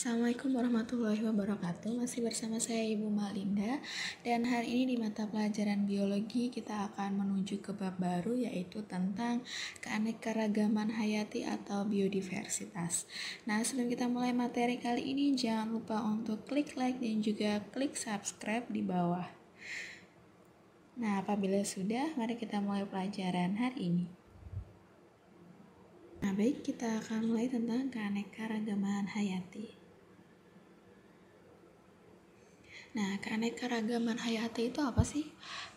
Assalamualaikum warahmatullahi wabarakatuh. Masih bersama saya Ibu Malinda. Dan hari ini di mata pelajaran biologi kita akan menuju ke bab baru, yaitu tentang keanekaragaman hayati atau biodiversitas. Nah, sebelum kita mulai materi kali ini, jangan lupa untuk klik like dan juga klik subscribe di bawah. Nah, apabila sudah, mari kita mulai pelajaran hari ini. Nah, baik, kita akan mulai tentang keanekaragaman hayati. Nah, keanekaragaman hayati itu apa sih?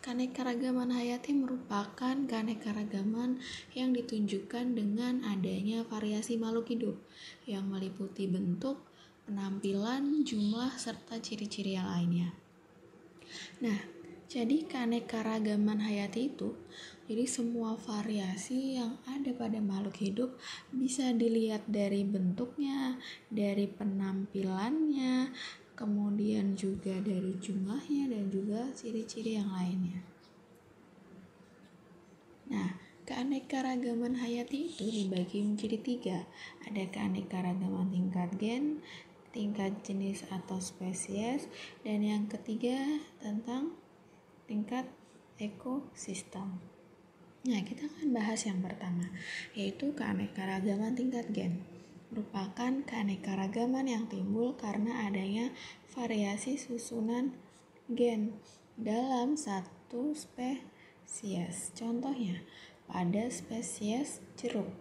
Keanekaragaman hayati merupakan keanekaragaman yang ditunjukkan dengan adanya variasi makhluk hidup yang meliputi bentuk, penampilan, jumlah, serta ciri-ciri yang lainnya. Nah, jadi keanekaragaman hayati itu, jadi semua variasi yang ada pada makhluk hidup bisa dilihat dari bentuknya, dari penampilannya, kemudian juga dari jumlahnya dan juga ciri-ciri yang lainnya. Nah, keanekaragaman hayati itu dibagi menjadi 3. Ada keanekaragaman tingkat gen, tingkat jenis atau spesies, dan yang ketiga tentang tingkat ekosistem. Nah, kita akan bahas yang pertama, yaitu keanekaragaman tingkat gen. Merupakan keanekaragaman yang timbul karena adanya variasi susunan gen dalam satu spesies. Contohnya, pada spesies jeruk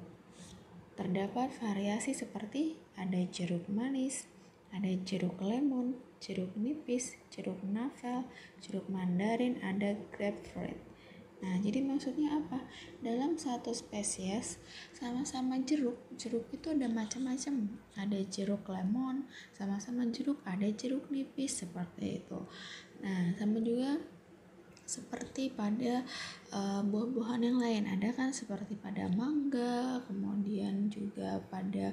terdapat variasi seperti ada jeruk manis, ada jeruk lemon, jeruk nipis, jeruk navel, jeruk mandarin, ada grapefruit. Nah, jadi maksudnya apa? Dalam satu spesies sama-sama jeruk itu ada macam-macam. Ada jeruk lemon, sama-sama jeruk, ada jeruk nipis, seperti itu. Nah, sama juga seperti pada buah-buahan yang lain, ada kan seperti pada mangga, kemudian juga pada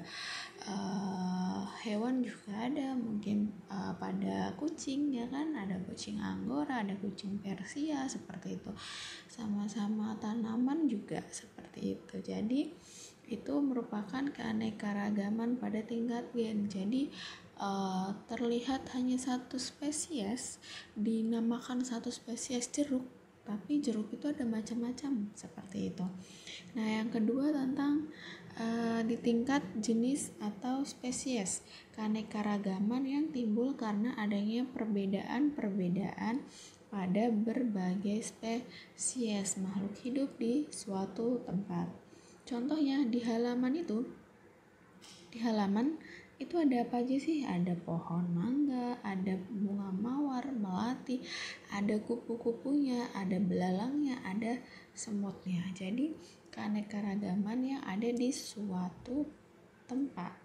hewan juga ada, mungkin pada kucing, ya kan, ada kucing Anggora, ada kucing Persia, seperti itu. Sama-sama tanaman juga seperti itu. Jadi itu merupakan keanekaragaman pada tingkat gen. Jadi terlihat hanya satu spesies, dinamakan satu spesies jeruk, tapi jeruk itu ada macam-macam, seperti itu. Nah, yang kedua tentang di tingkat jenis atau spesies, keanekaragaman yang timbul karena adanya perbedaan-perbedaan pada berbagai spesies makhluk hidup di suatu tempat. Contohnya di halaman itu ada apa aja sih? Ada pohon mangga, ada bunga mawar, melati, ada kupu-kupunya, ada belalangnya, ada semutnya. Jadi keanekaragaman yang ada di suatu tempat.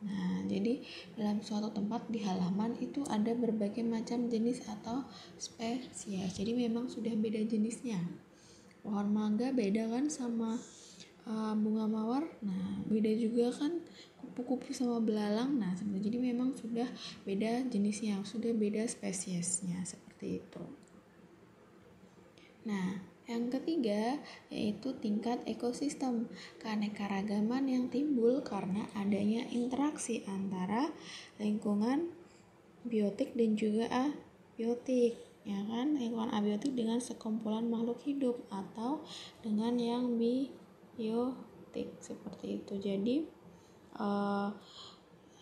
Nah, jadi dalam suatu tempat di halaman itu ada berbagai macam jenis atau spesies. Jadi memang sudah beda jenisnya. Pohon mangga beda kan sama bunga mawar. Nah, beda juga kan kupu-kupu sama belalang. Nah, jadi memang sudah beda jenisnya, sudah beda spesiesnya, seperti itu. Nah, yang ketiga yaitu tingkat ekosistem, keanekaragaman yang timbul karena adanya interaksi antara lingkungan biotik dan juga abiotik, ya kan? Lingkungan abiotik dengan sekumpulan makhluk hidup atau dengan yang biotik, seperti itu. Jadi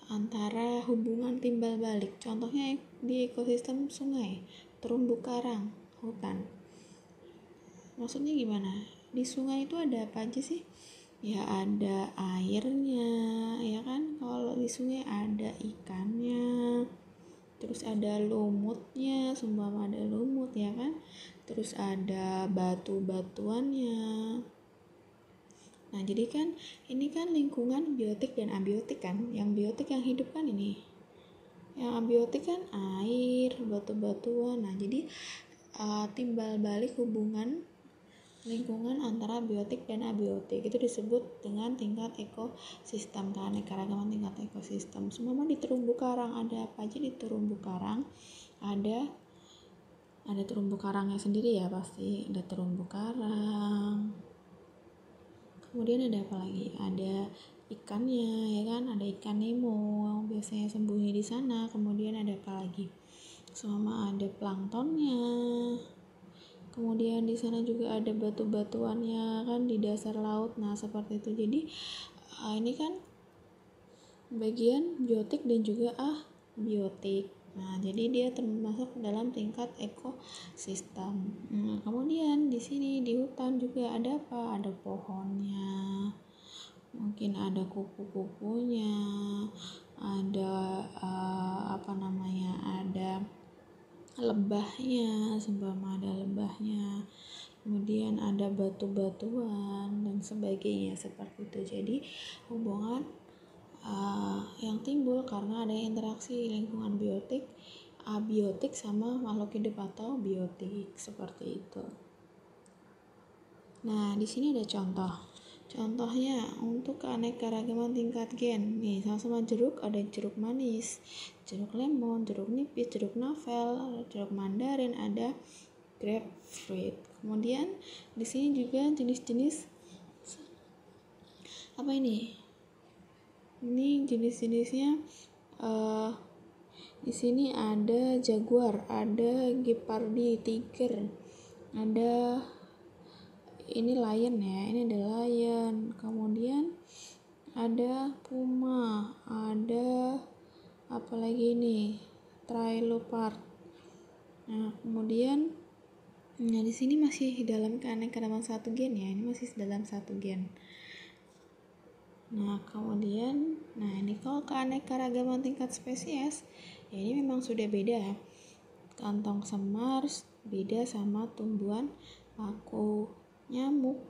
antara hubungan timbal balik, contohnya di ekosistem sungai, terumbu karang, hutan. Maksudnya gimana? Di sungai itu ada apa aja sih? Ya ada airnya, ya kan? Kalau di sungai ada ikannya, terus ada lumutnya, seumpama ada lumut, ya kan? Terus ada batu-batuannya. Nah, jadi kan ini kan lingkungan biotik dan abiotik kan. Yang biotik yang hidup kan ini. Yang abiotik kan air, batu-batuan. Nah, jadi timbal balik hubungan lingkungan antara biotik dan abiotik itu disebut dengan tingkat ekosistem, keanekaragaman tingkat ekosistem. Semua di terumbu karang ada apa aja? Di terumbu karang ada terumbu karangnya sendiri ya, pasti ada terumbu karang. Kemudian ada apa lagi? Ada ikannya, ya kan, ada ikan Nemo biasanya sembunyi di sana. Kemudian ada apa lagi, sama ada planktonnya. Kemudian di sana juga ada batu-batuannya kan di dasar laut. Nah seperti itu. Jadi ini kan bagian biotik dan juga abiotik. Nah, jadi dia termasuk dalam tingkat ekosistem. Nah, kemudian di sini di hutan juga ada apa? Ada pohonnya, mungkin ada kupu-kupunya, ada ada lebahnya, seumpama ada lebahnya. Kemudian ada batu-batuan dan sebagainya seperti itu. Jadi hubungan yang timbul karena ada interaksi lingkungan biotik, abiotik sama makhluk hidup atau biotik seperti itu. Nah, di sini ada contoh. Contohnya untuk keanekaragaman tingkat gen. Nih, sama-sama jeruk, ada jeruk manis, jeruk lemon, jeruk nipis, jeruk novel, jeruk mandarin, ada grapefruit. Kemudian di sini juga jenis-jenis apa ini? Ini jenis-jenisnya di sini ada jaguar, ada gepardi, tiger, ada ini lion ya, ini ada lion. Kemudian ada puma, ada apa lagi ini? Trileopard. Nah, kemudian di sini masih dalam keanekaragaman satu gen ya, ini masih dalam satu gen. Nah, kemudian, ini kalau keanekaragaman tingkat spesies, ya ini memang sudah beda. Kantong semar beda sama tumbuhan paku, nyamuk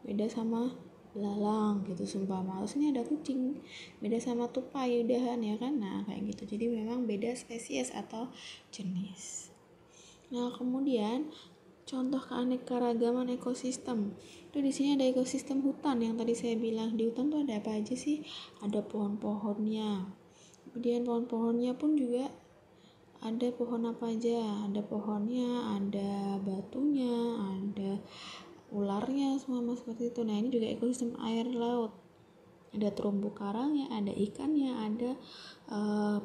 beda sama belalang gitu, sumpama. Terus ini ada kucing, beda sama tupai, udahan ya kan. Nah, kayak gitu. Jadi memang beda spesies atau jenis. Nah, kemudian contoh keanekaragaman ekosistem. Itu di sini ada ekosistem hutan yang tadi saya bilang. Di hutan tuh ada apa aja sih? Ada pohon-pohonnya. Kemudian pohon-pohonnya pun juga ada pohon apa aja? Ada pohonnya, ada batunya, ada ularnya, semua seperti itu. Nah, ini juga ekosistem air laut. Ada terumbu karangnya, ada ikannya, ada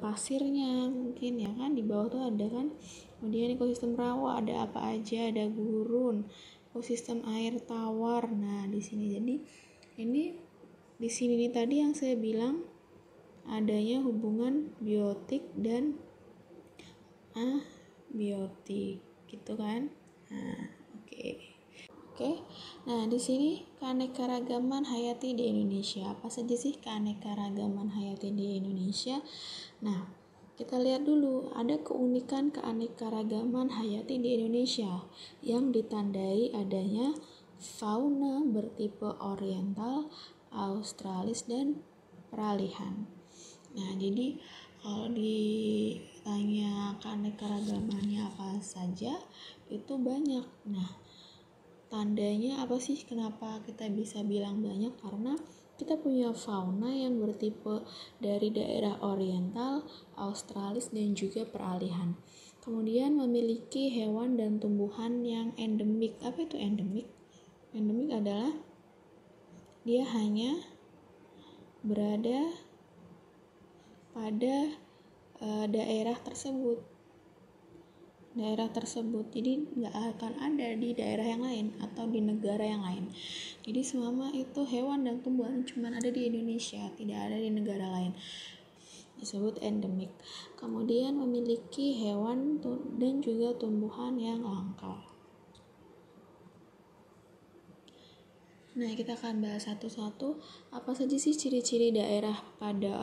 pasirnya mungkin ya kan, di bawah tuh ada kan. Kemudian ekosistem rawa ada apa aja? Ada gurun, ekosistem air tawar. Nah, di sini jadi ini di sini nih tadi yang saya bilang adanya hubungan biotik dan abiotik gitu kan. Nah, oke. Nah, di sini keanekaragaman hayati di Indonesia. Apa saja sih keanekaragaman hayati di Indonesia? Nah, kita lihat dulu, ada keunikan keanekaragaman hayati di Indonesia yang ditandai adanya fauna bertipe oriental, australis, dan peralihan. Nah, jadi kalau ditanya keanekaragamannya apa saja, itu banyak. Nah, tandanya apa sih kenapa kita bisa bilang banyak? Karena kita punya fauna yang bertipe dari daerah oriental, australis, dan juga peralihan. Kemudian memiliki hewan dan tumbuhan yang endemik. Apa itu endemik? Endemik adalah dia hanya berada pada daerah tersebut, jadi nggak akan ada di daerah yang lain atau di negara yang lain. Jadi semua itu hewan dan tumbuhan cuma ada di Indonesia, tidak ada di negara lain, disebut endemik. Kemudian memiliki hewan dan juga tumbuhan yang langka. Nah, kita akan bahas satu-satu apa saja sih ciri-ciri daerah pada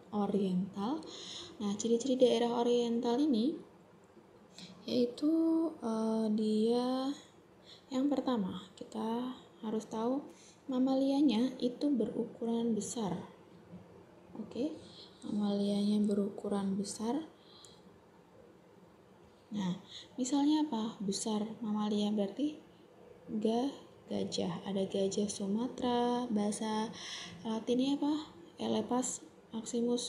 oriental. Nah, ciri-ciri daerah oriental ini yaitu dia yang pertama, kita harus tahu mamalianya itu berukuran besar. Oke, mamalianya berukuran besar. Nah, misalnya apa? Besar mamalia berarti gajah. Ada gajah Sumatera, bahasa latinnya apa? Elephas maximus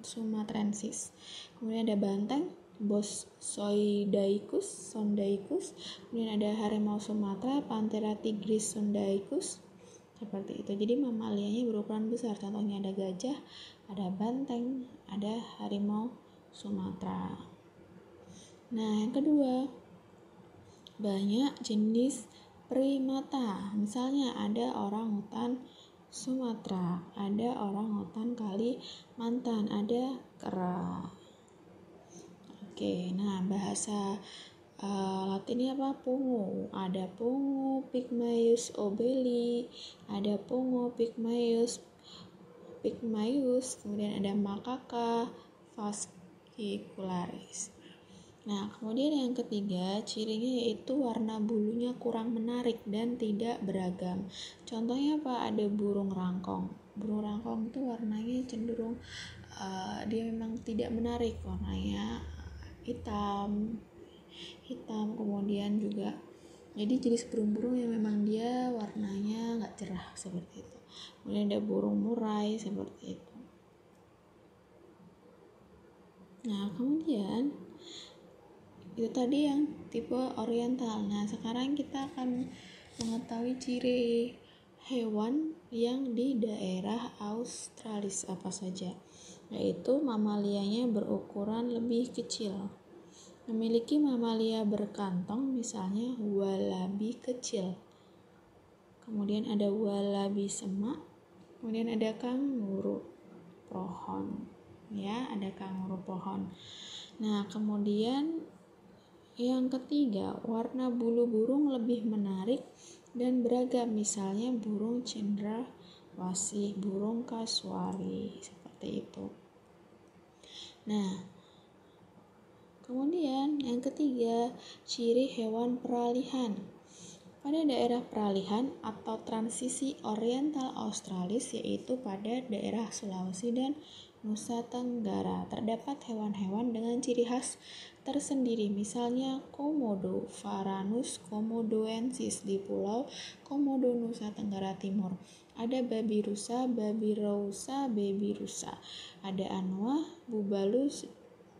sumatrensis. Kemudian ada banteng, Sondaicus. Kemudian ada harimau Sumatera, Panthera tigris sondaicus. seperti itu. Jadi mamalianya berukuran besar, contohnya ada gajah, ada banteng, ada harimau Sumatera. Nah, yang kedua, banyak jenis primata. Misalnya ada orangutan Sumatera, ada orangutan Kalimantan, ada kera. Oke, nah bahasa Latinnya apa? Pungu. Ada pungu Pygmaeus obeli, ada pungu Pygmaeus, kemudian ada Macaca fascicularis. Nah, kemudian yang ketiga, cirinya yaitu warna bulunya kurang menarik dan tidak beragam. Contohnya apa? Ada burung rangkong. Burung rangkong itu warnanya cenderung dia memang tidak menarik, warnanya hitam, kemudian juga jadi jenis burung-burung yang memang dia warnanya nggak cerah seperti itu. Kemudian ada burung murai seperti itu. Nah, kemudian itu tadi yang tipe oriental. Nah, sekarang kita akan mengetahui ciri hewan yang di daerah Australis apa saja, yaitu mamalianya berukuran lebih kecil. Memiliki mamalia berkantong, misalnya walabi kecil. Kemudian ada walabi semak, kemudian ada kanguru pohon. Ya, ada kanguru pohon. Nah, kemudian yang ketiga, warna bulu burung lebih menarik dan beragam, misalnya burung cendrawasih, burung kasuari, seperti itu. Nah, kemudian yang ketiga, ciri hewan peralihan. Pada daerah peralihan atau transisi oriental Australis, yaitu pada daerah Sulawesi dan Nusa Tenggara, terdapat hewan-hewan dengan ciri khas tersendiri, misalnya Komodo Varanus komodoensis di Pulau Komodo, Nusa Tenggara Timur. Ada babi rusa, ada anoa, bubalus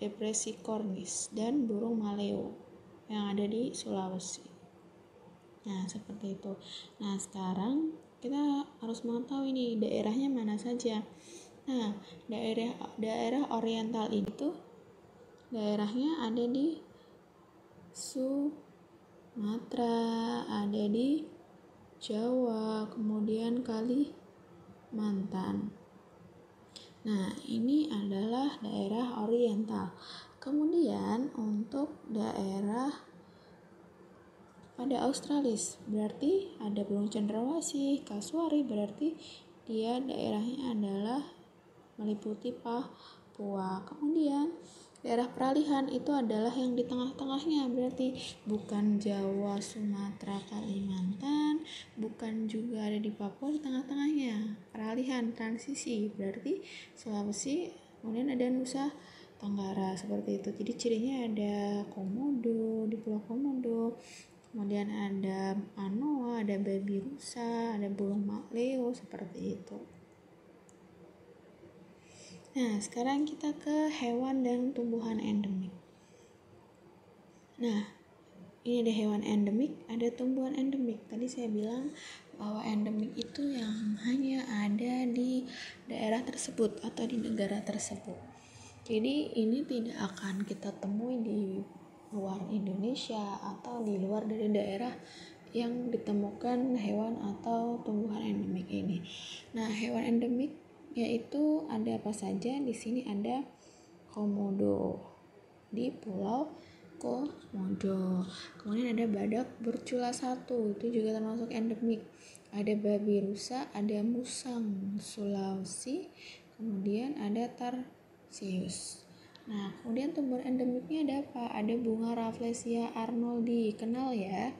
depressicornis, dan burung maleo yang ada di Sulawesi. Nah, seperti itu. Nah, sekarang kita harus mengetahui nih daerahnya mana saja. Nah, daerah oriental itu daerahnya ada di Sumatera, ada di Jawa, kemudian Kalimantan. Nah, ini adalah daerah oriental. Kemudian untuk daerah pada Australis berarti ada burung cendrawasih, kasuari, berarti dia daerahnya adalah meliputi Papua. Kemudian daerah peralihan itu adalah yang di tengah-tengahnya, berarti bukan Jawa, Sumatera, Kalimantan, bukan juga ada di Papua, di tengah-tengahnya. Peralihan, transisi, berarti Sulawesi, kemudian ada Nusa Tenggara, seperti itu. Jadi cirinya ada Komodo, di Pulau Komodo, kemudian ada anoa, ada babi rusa, ada burung maleo, seperti itu. Nah, sekarang kita ke hewan dan tumbuhan endemik. Nah, ini ada hewan endemik, ada tumbuhan endemik. Tadi saya bilang bahwa endemik itu yang hanya ada di daerah tersebut atau di negara tersebut. Jadi ini tidak akan kita temui di luar Indonesia atau di luar dari daerah yang ditemukan hewan atau tumbuhan endemik ini. Nah, hewan endemik yaitu ada apa saja? Di sini ada komodo di Pulau Komodo. Kemudian ada badak bercula satu, itu juga termasuk endemik. Ada babi rusa, ada musang Sulawesi, kemudian ada tarsius. Nah, kemudian tumbuhan endemiknya ada apa? Ada bunga Rafflesia arnoldi, kenal ya?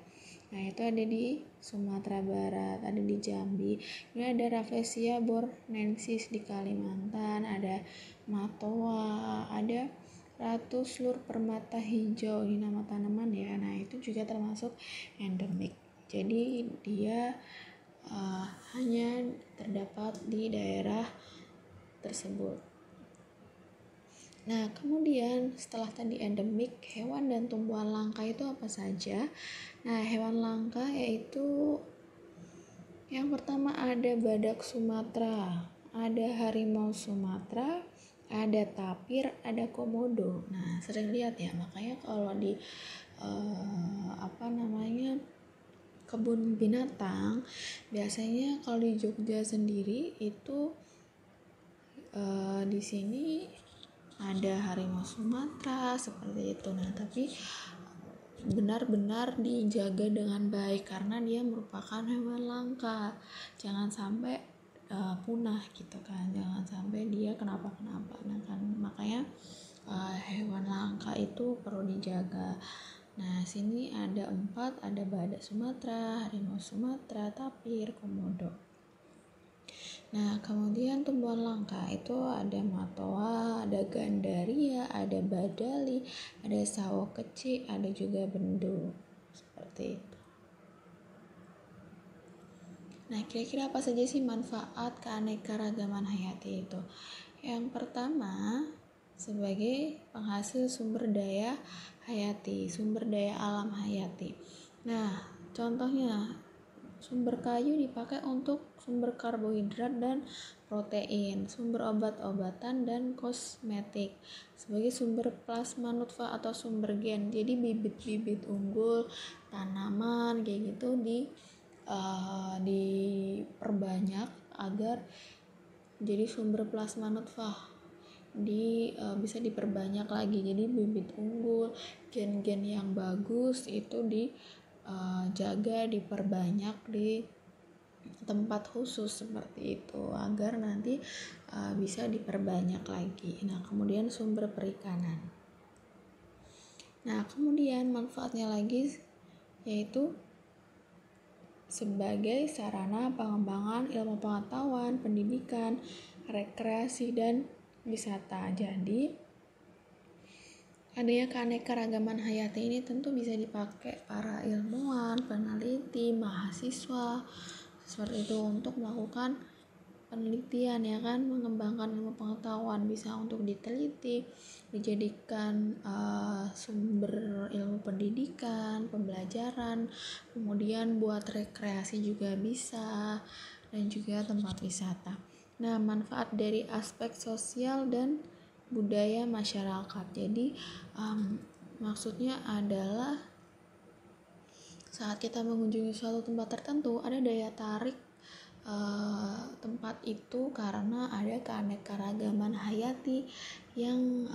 Nah, itu ada di Sumatera Barat, ada di Jambi. Ini ada Rafflesia bornensis di Kalimantan, ada matoa, ada ratu slur permata hijau, ini nama tanaman ya. Nah, itu juga termasuk endemik. Jadi dia hanya terdapat di daerah tersebut. Nah, kemudian setelah tadi endemik, hewan dan tumbuhan langka itu apa saja? Nah, hewan langka yaitu Yang pertama ada badak Sumatera, ada harimau Sumatera, ada tapir, ada komodo. Nah, sering lihat ya, makanya kalau di kebun binatang, biasanya kalau di Jogja sendiri itu di sini ada harimau Sumatera seperti itu. Nah, tapi benar-benar dijaga dengan baik karena dia merupakan hewan langka. Jangan sampai punah gitu kan, jangan sampai dia kenapa-kenapa. Nah kan makanya hewan langka itu perlu dijaga. Nah sini ada 4, ada badak Sumatera, harimau Sumatera, tapir, komodo. Nah kemudian tumbuhan langka itu ada matoa, ada gandaria, ada badali, ada sawo kecil, ada juga bendu seperti itu. Nah kira-kira apa saja sih manfaat keanekaragaman hayati itu? Yang pertama, sebagai penghasil sumber daya hayati, sumber daya alam hayati. Nah contohnya, sumber kayu dipakai untuk sumber karbohidrat dan protein, sumber obat-obatan dan kosmetik, sebagai sumber plasma nutfah atau sumber gen. Jadi bibit-bibit unggul tanaman kayak gitu diperbanyak agar jadi sumber plasma nutfah bisa diperbanyak lagi. Jadi bibit unggul, gen-gen yang bagus itu dijaga, diperbanyak di tempat khusus seperti itu agar nanti bisa diperbanyak lagi. Nah kemudian sumber perikanan. Nah kemudian manfaatnya lagi yaitu sebagai sarana pengembangan ilmu pengetahuan, pendidikan, rekreasi, dan wisata. Jadi adanya keanekaragaman hayati ini tentu bisa dipakai para ilmuwan, peneliti, mahasiswa seperti itu untuk melakukan penelitian ya kan, mengembangkan ilmu pengetahuan, bisa untuk diteliti, dijadikan sumber ilmu pendidikan, pembelajaran, kemudian buat rekreasi juga bisa, dan juga tempat wisata. Nah manfaat dari aspek sosial dan budaya masyarakat. Jadi maksudnya adalah saat kita mengunjungi suatu tempat tertentu ada daya tarik tempat itu karena ada keanekaragaman hayati yang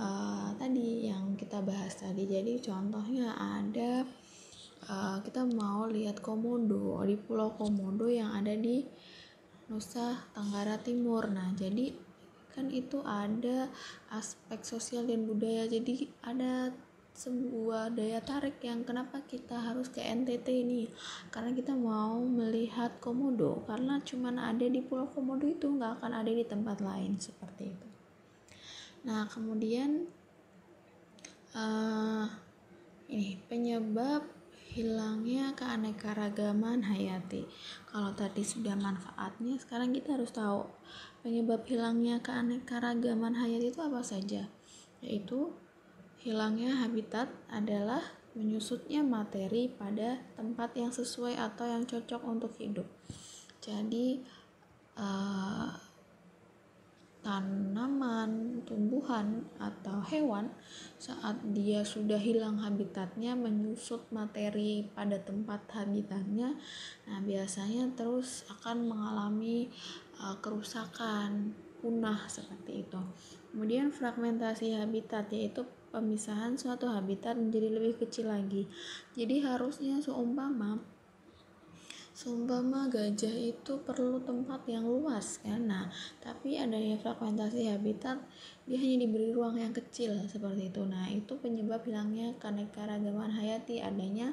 tadi yang kita bahas tadi. Jadi contohnya ada kita mau lihat komodo di Pulau Komodo yang ada di Nusa Tenggara Timur. Nah jadi kan itu ada aspek sosial dan budaya, jadi ada sebuah daya tarik yang kenapa kita harus ke NTT ini, karena kita mau melihat komodo, karena cuman ada di Pulau Komodo, itu nggak akan ada di tempat lain seperti itu. Nah kemudian ini penyebab hilangnya keanekaragaman hayati. Kalau tadi sudah manfaatnya, sekarang kita harus tahu penyebab hilangnya keanekaragaman hayati itu apa saja. Yaitu hilangnya habitat adalah menyusutnya materi pada tempat yang sesuai atau yang cocok untuk hidup. Jadi tanaman, tumbuhan, atau hewan saat dia sudah hilang habitatnya, menyusut materi pada tempat habitatnya, nah biasanya terus akan mengalami kerusakan, punah seperti itu. Kemudian fragmentasi habitat, yaitu pemisahan suatu habitat menjadi lebih kecil lagi. Jadi harusnya seumpama gajah itu perlu tempat yang luas kan, nah tapi adanya fragmentasi habitat, dia hanya diberi ruang yang kecil seperti itu. Nah itu penyebab hilangnya keanekaragaman hayati, adanya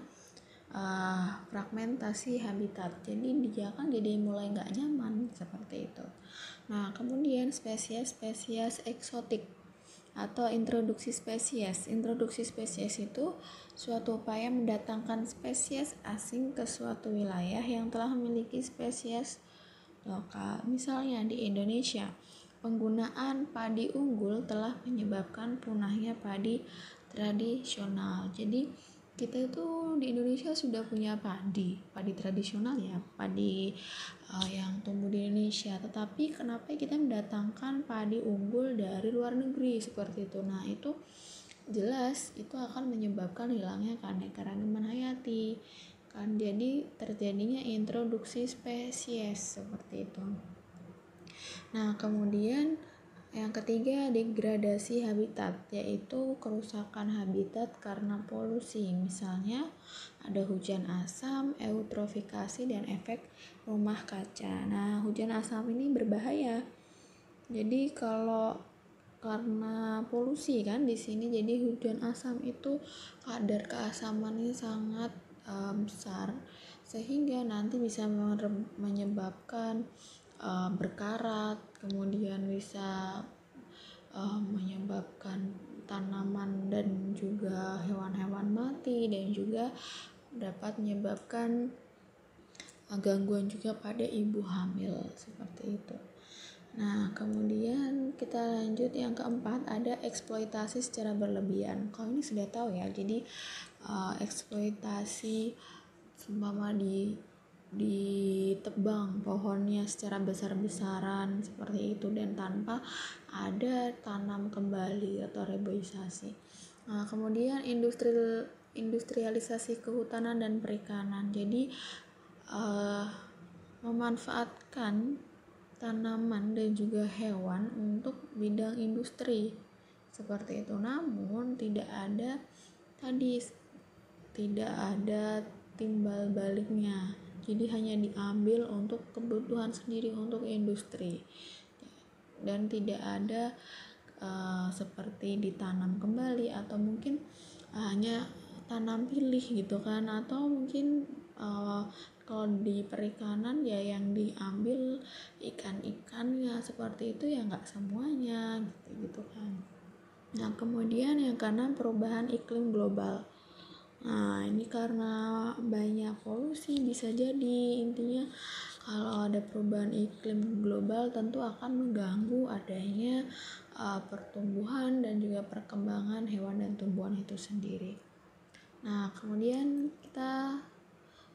fragmentasi habitat. Jadi dia kan jadi mulai nggak nyaman seperti itu. Nah kemudian spesies eksotik atau introduksi spesies. Introduksi spesies itu suatu upaya mendatangkan spesies asing ke suatu wilayah yang telah memiliki spesies lokal. Misalnya di Indonesia, penggunaan padi unggul telah menyebabkan punahnya padi tradisional. Jadi kita itu di Indonesia sudah punya padi tradisional ya, padi yang tumbuh di Indonesia, tetapi kenapa kita mendatangkan padi unggul dari luar negeri seperti itu? Nah, itu jelas itu akan menyebabkan hilangnya keanekaragaman hayati kan, jadi terjadinya introduksi spesies seperti itu. Nah, kemudian yang ketiga, degradasi habitat, yaitu kerusakan habitat karena polusi. Misalnya ada hujan asam, eutrofikasi, dan efek rumah kaca. Nah, hujan asam ini berbahaya. Jadi kalau karena polusi kan di sini, jadi hujan asam itu kadar keasamannya sangat besar, sehingga nanti bisa menyebabkan berkarat, kemudian bisa menyebabkan tanaman dan juga hewan-hewan mati, dan juga dapat menyebabkan gangguan juga pada ibu hamil seperti itu. Nah, kemudian kita lanjut yang keempat, ada eksploitasi secara berlebihan. Kalau ini sudah tahu ya, jadi eksploitasi seumpama ditebang pohonnya secara besar-besaran seperti itu dan tanpa ada tanam kembali atau reboisasi. Nah, kemudian industrialisasi kehutanan dan perikanan. Jadi memanfaatkan tanaman dan juga hewan untuk bidang industri seperti itu, namun tidak ada timbal baliknya, jadi hanya diambil untuk kebutuhan sendiri untuk industri dan tidak ada seperti ditanam kembali atau mungkin hanya tanam pilih gitu kan, atau mungkin kalau di perikanan ya yang diambil ikan-ikannya seperti itu ya, nggak semuanya gitu kan. Nah, kemudian yang keenam, perubahan iklim global. Nah, ini karena banyak polusi, bisa jadi intinya kalau ada perubahan iklim global tentu akan mengganggu adanya pertumbuhan dan juga perkembangan hewan dan tumbuhan itu sendiri. Nah, kemudian kita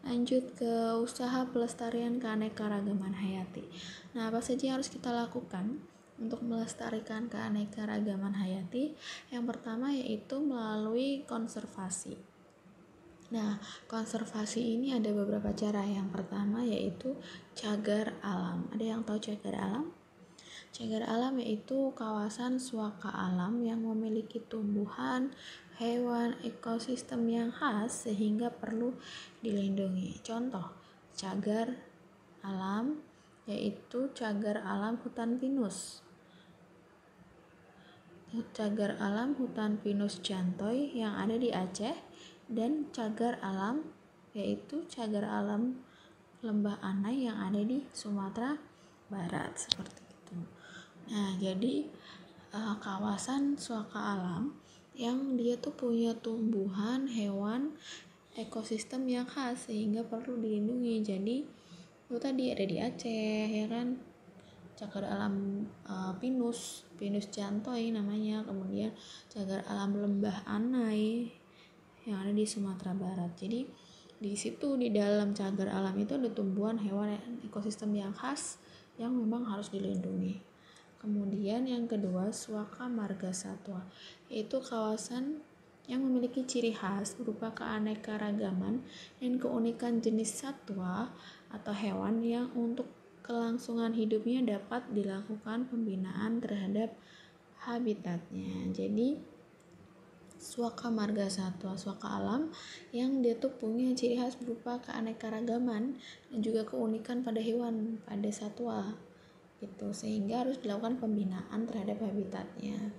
lanjut ke usaha pelestarian keanekaragaman hayati. Nah, apa saja yang harus kita lakukan untuk melestarikan keanekaragaman hayati? Yang pertama yaitu melalui konservasi. Nah, konservasi ini ada beberapa cara. Yang pertama yaitu cagar alam. Ada yang tahu cagar alam? Cagar alam yaitu kawasan suaka alam yang memiliki tumbuhan, hewan, ekosistem yang khas sehingga perlu dilindungi. Contoh cagar alam yaitu cagar alam hutan pinus. Cagar alam hutan pinus Jantoy yang ada di Aceh, dan cagar alam yaitu cagar alam lembah Anai yang ada di Sumatera Barat seperti itu. Nah, jadi kawasan suaka alam yang dia tuh punya tumbuhan, hewan, ekosistem yang khas sehingga perlu dilindungi. Jadi itu tadi ada di Aceh ya kan, cagar alam pinus Jantoy namanya, kemudian cagar alam lembah Anai yang ada di Sumatera Barat. Jadi di situ di dalam cagar alam itu ada tumbuhan, hewan, ekosistem yang khas yang memang harus dilindungi. Kemudian yang kedua, Suaka Marga Satwa, yaitu kawasan yang memiliki ciri khas berupa keanekaragaman dan keunikan jenis satwa atau hewan yang untuk kelangsungan hidupnya dapat dilakukan pembinaan terhadap habitatnya. Jadi Suaka Marga Satwa, suaka alam yang dia tuh punya ciri khas berupa keanekaragaman dan juga keunikan pada hewan, pada satwa gitu, sehingga harus dilakukan pembinaan terhadap habitatnya.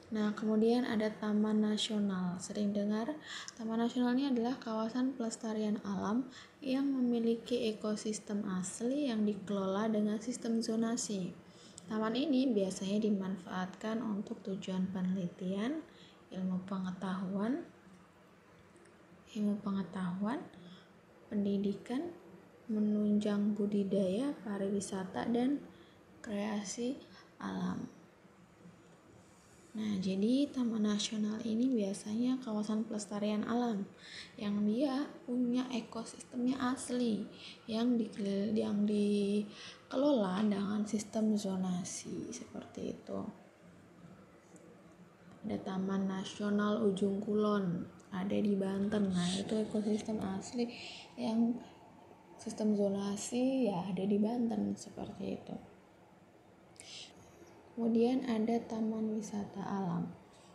Nah, kemudian ada Taman Nasional. Sering dengar, Taman Nasional ini adalah kawasan pelestarian alam yang memiliki ekosistem asli yang dikelola dengan sistem zonasi. Taman ini biasanya dimanfaatkan untuk tujuan penelitian, ilmu pengetahuan, pendidikan, menunjang budidaya, pariwisata, dan kreasi alam. Nah, jadi Taman Nasional ini biasanya kawasan pelestarian alam yang dia punya ekosistemnya asli yang dikelola dengan sistem zonasi seperti itu. Ada Taman Nasional Ujung Kulon, ada di Banten. Nah, itu ekosistem asli yang sistem zonasi ya ada di Banten seperti itu. Kemudian ada Taman Wisata Alam,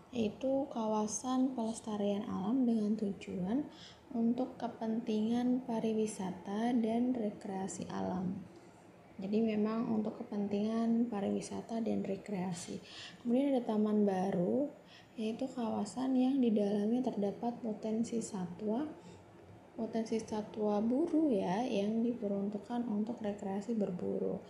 yaitu kawasan pelestarian alam dengan tujuan untuk kepentingan pariwisata dan rekreasi alam. Jadi memang untuk kepentingan pariwisata dan rekreasi. Kemudian ada Taman Baru, yaitu kawasan yang di dalamnya terdapat potensi satwa buru ya yang diperuntukkan untuk rekreasi berburu.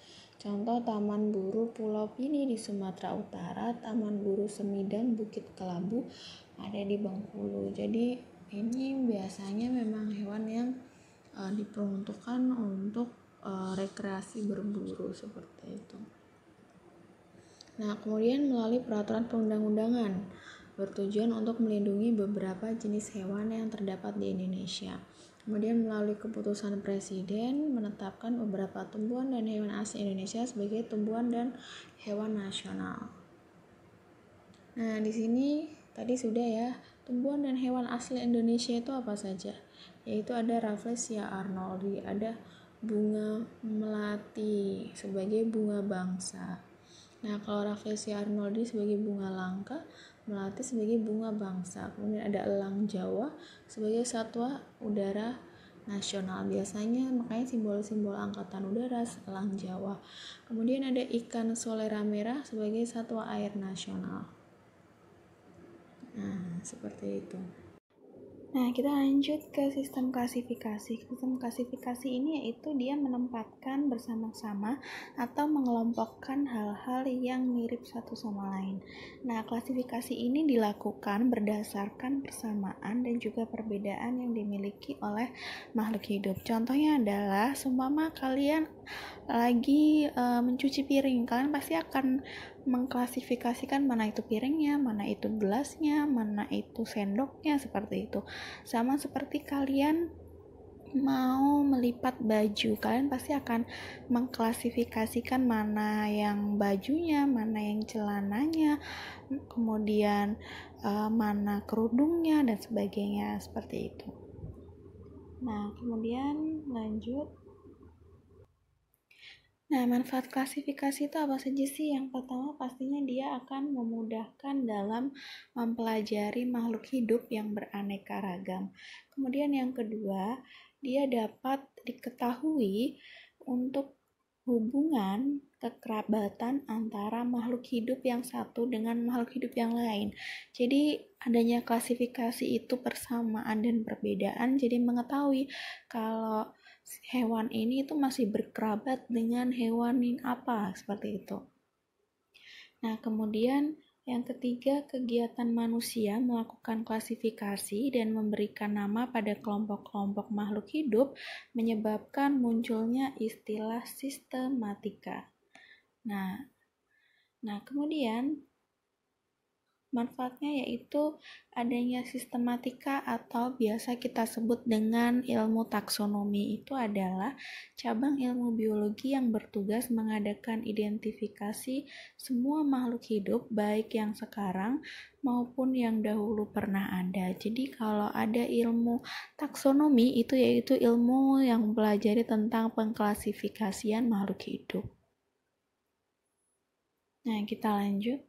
Contoh Taman Buru Pulau Pini di Sumatera Utara, Taman Buru Semidang Bukit Kelabu ada di Bengkulu. Jadi ini biasanya memang hewan yang diperuntukkan untuk rekreasi berburu seperti itu. Nah, kemudian melalui peraturan perundang-undangan bertujuan untuk melindungi beberapa jenis hewan yang terdapat di Indonesia. Kemudian melalui keputusan Presiden menetapkan beberapa tumbuhan dan hewan asli Indonesia sebagai tumbuhan dan hewan nasional. Nah, di sini tadi sudah ya, tumbuhan dan hewan asli Indonesia itu apa saja? Yaitu ada Rafflesia arnoldi, ada bunga melati sebagai bunga bangsa. Nah, kalau Rafflesia arnoldi sebagai bunga langka, melati sebagai bunga bangsa. Kemudian ada elang Jawa sebagai satwa udara nasional. Biasanya makanya simbol-simbol angkatan udara elang Jawa. Kemudian ada ikan solera merah sebagai satwa air nasional. Nah, seperti itu. Nah, kita lanjut ke sistem klasifikasi. Sistem klasifikasi ini yaitu dia menempatkan bersama-sama atau mengelompokkan hal-hal yang mirip satu sama lain. Nah, klasifikasi ini dilakukan berdasarkan persamaan dan juga perbedaan yang dimiliki oleh makhluk hidup. Contohnya adalah seumpama kalian lagi mencuci piring, kalian pasti akan mengklasifikasikan mana itu piringnya, mana itu gelasnya, mana itu sendoknya, seperti itu. Sama seperti kalian mau melipat baju, kalian pasti akan mengklasifikasikan mana yang bajunya, mana yang celananya, kemudian mana kerudungnya dan sebagainya, seperti itu. Nah, kemudian lanjut. Nah, manfaat klasifikasi itu apa saja sih? Yang pertama pastinya dia akan memudahkan dalam mempelajari makhluk hidup yang beraneka ragam. Kemudian yang kedua, dia dapat diketahui untuk hubungan kekerabatan antara makhluk hidup yang satu dengan makhluk hidup yang lain. Jadi adanya klasifikasi itu persamaan dan perbedaan, jadi mengetahui kalau hewan ini itu masih berkerabat dengan hewan yang apa, seperti itu. Nah, kemudian yang ketiga, kegiatan manusia melakukan klasifikasi dan memberikan nama pada kelompok-kelompok makhluk hidup menyebabkan munculnya istilah sistematika. Nah, kemudian manfaatnya yaitu adanya sistematika atau biasa kita sebut dengan ilmu taksonomi. Itu adalah cabang ilmu biologi yang bertugas mengadakan identifikasi semua makhluk hidup baik yang sekarang maupun yang dahulu pernah ada. Jadi kalau ada ilmu taksonomi itu yaitu ilmu yang mempelajari tentang pengklasifikasian makhluk hidup. Nah, kita lanjut.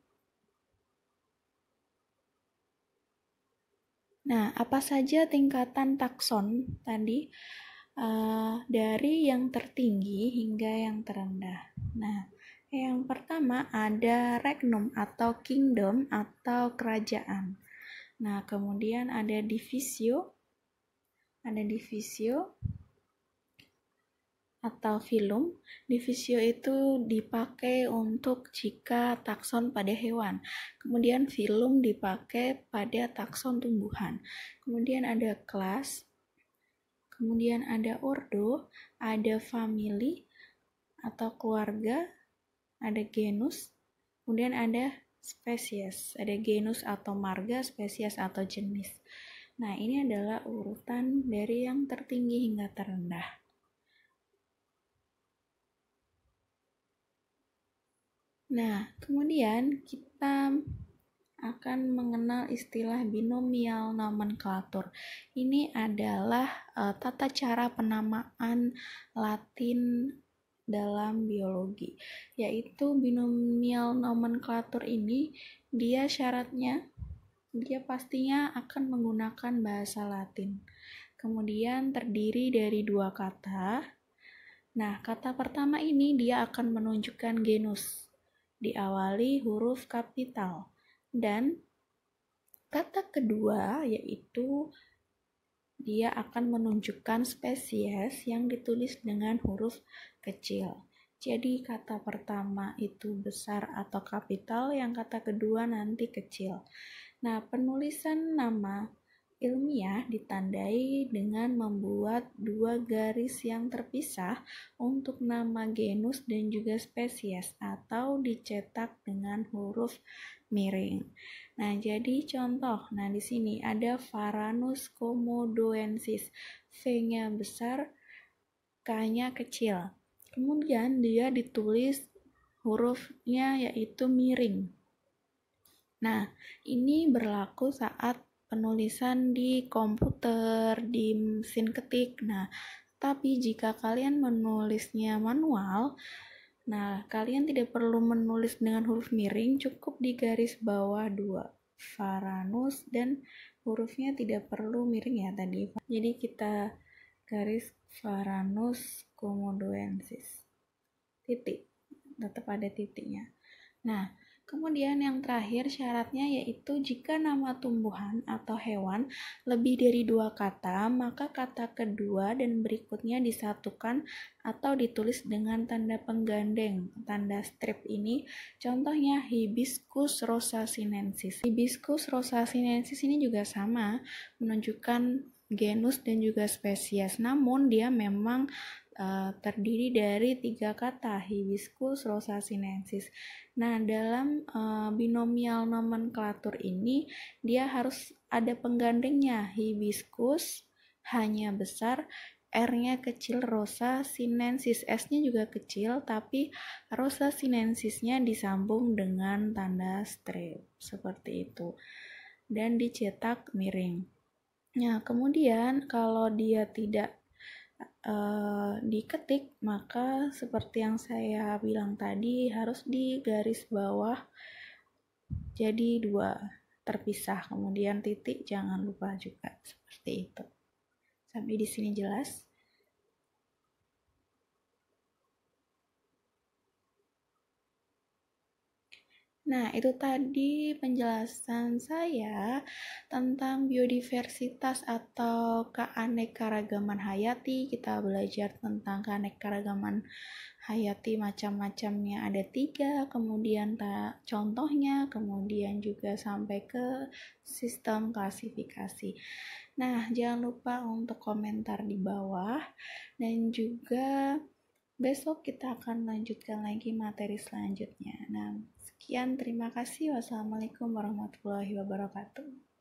Nah, apa saja tingkatan takson tadi? Dari yang tertinggi hingga yang terendah. Nah, yang pertama ada regnum atau kingdom atau kerajaan. Nah, kemudian ada divisio atau filum. Divisio itu dipakai untuk jika takson pada hewan. Kemudian filum dipakai pada takson tumbuhan. Kemudian ada kelas. Kemudian ada ordo, ada family atau keluarga, ada genus. Kemudian ada spesies. Ada genus atau marga, spesies atau jenis. Nah, ini adalah urutan dari yang tertinggi hingga terendah. Nah, kemudian kita akan mengenal istilah binomial nomenklatur. Ini adalah tata cara penamaan Latin dalam biologi, yaitu binomial nomenklatur ini dia pastinya akan menggunakan bahasa Latin. Kemudian terdiri dari dua kata. Nah, kata pertama ini dia akan menunjukkan genus, diawali huruf kapital. Dan kata kedua yaitu dia akan menunjukkan spesies yang ditulis dengan huruf kecil. Jadi kata pertama itu besar atau kapital, yang kata kedua nanti kecil. Nah, penulisan nama ilmiah ditandai dengan membuat dua garis yang terpisah untuk nama genus dan juga spesies, atau dicetak dengan huruf miring. Nah, jadi contoh, di sini ada Varanus komodoensis. V-nya besar, K-nya kecil. Kemudian dia ditulis hurufnya yaitu miring. Nah, ini berlaku saat penulisan di komputer, di mesin ketik. Nah, tapi jika kalian menulisnya manual, kalian tidak perlu menulis dengan huruf miring, cukup di garis bawah 2 Varanus, dan hurufnya tidak perlu miring ya tadi. Jadi kita garis Varanus komodoensis. Titik. Tetap ada titiknya. Nah, kemudian yang terakhir syaratnya yaitu jika nama tumbuhan atau hewan lebih dari 2 kata, maka kata kedua dan berikutnya disatukan atau ditulis dengan tanda penggandeng, tanda strip ini. Contohnya Hibiscus rosasinensis. Hibiscus rosasinensis ini juga sama, menunjukkan genus dan juga spesies, namun dia memang terdiri dari 3 kata, Hibiscus rosasinensis. Nah, dalam binomial nomenklatur ini dia harus ada penggandengnya, Hibiscus hanya besar, R-nya kecil, Rosa sinensis, S-nya juga kecil, tapi Rosa sinensisnya disambung dengan tanda strip, seperti itu, dan dicetak miring. Nah, kemudian kalau dia tidak diketik, maka seperti yang saya bilang tadi, harus di garis bawah jadi 2 terpisah, kemudian titik jangan lupa juga, seperti itu. Sampai di sini jelas? Nah, itu tadi penjelasan saya tentang biodiversitas atau keanekaragaman hayati. Kita belajar tentang keanekaragaman hayati macam-macamnya ada 3, kemudian contohnya, kemudian juga sampai ke sistem klasifikasi. Nah, jangan lupa untuk komentar di bawah, dan juga besok kita akan lanjutkan lagi materi selanjutnya. Nah, sekian, terima kasih. Wassalamualaikum warahmatullahi wabarakatuh.